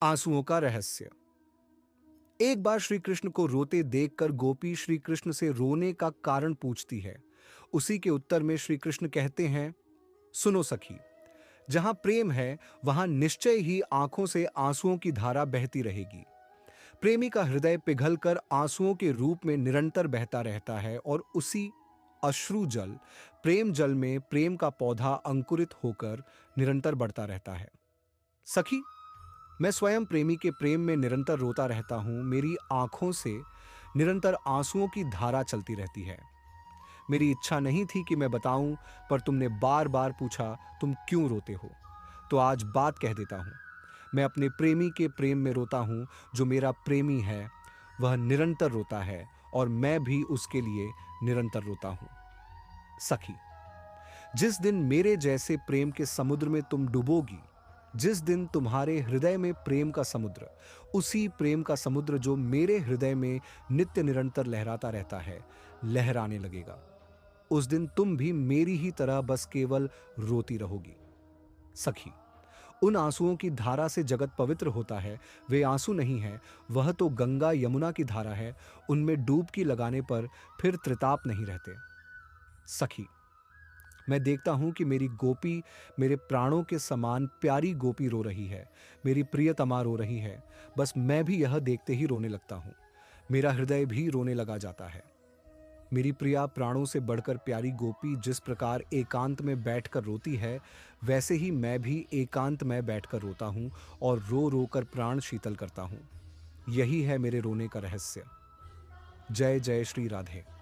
आंसुओं का रहस्य। एक बार श्री कृष्ण को रोते देखकर गोपी श्री कृष्ण से रोने का कारण पूछती है। उसी के उत्तर में श्री कृष्ण कहते हैं, सुनो सखी, जहां प्रेम है वहां निश्चय ही आंखों से आंसुओं की धारा बहती रहेगी। प्रेमी का हृदय पिघलकर आंसुओं के रूप में निरंतर बहता रहता है और उसी अश्रु जल, प्रेम जल में प्रेम का पौधा अंकुरित होकर निरंतर बढ़ता रहता है। सखी, मैं स्वयं प्रेमी के प्रेम में निरंतर रोता रहता हूं। मेरी आंखों से निरंतर आंसुओं की धारा चलती रहती है। मेरी इच्छा नहीं थी कि मैं बताऊं, पर तुमने बार बार पूछा तुम क्यों रोते हो, तो आज बात कह देता हूं। मैं अपने प्रेमी के प्रेम में रोता हूं। जो मेरा प्रेमी है वह निरंतर रोता है और मैं भी उसके लिए निरंतर रोता हूं। सखी, जिस दिन मेरे जैसे प्रेम के समुद्र में तुम डूबोगी, जिस दिन तुम्हारे हृदय में प्रेम का समुद्र, उसी प्रेम का समुद्र जो मेरे हृदय में नित्य निरंतर लहराता रहता है, लहराने लगेगा। उस दिन तुम भी मेरी ही तरह बस केवल रोती रहोगी। सखी, उन आंसुओं की धारा से जगत पवित्र होता है। वे आंसू नहीं है, वह तो गंगा यमुना की धारा है। उनमें डुबकी लगाने पर फिर त्रिताप नहीं रहते। सखी, मैं देखता हूं कि मेरी गोपी, मेरे प्राणों के समान प्यारी गोपी रो रही है। मेरी प्रियतमा रो रही है। बस मैं भी यह देखते ही रोने लगता हूं। मेरा हृदय भी रोने लगा जाता है। मेरी प्रिया, प्राणों से बढ़कर प्यारी गोपी जिस प्रकार एकांत में बैठकर रोती है, वैसे ही मैं भी एकांत में बैठकर रोता हूं और रो रो कर प्राण शीतल करता हूं। यही है मेरे रोने का रहस्य। जय जय श्री राधे।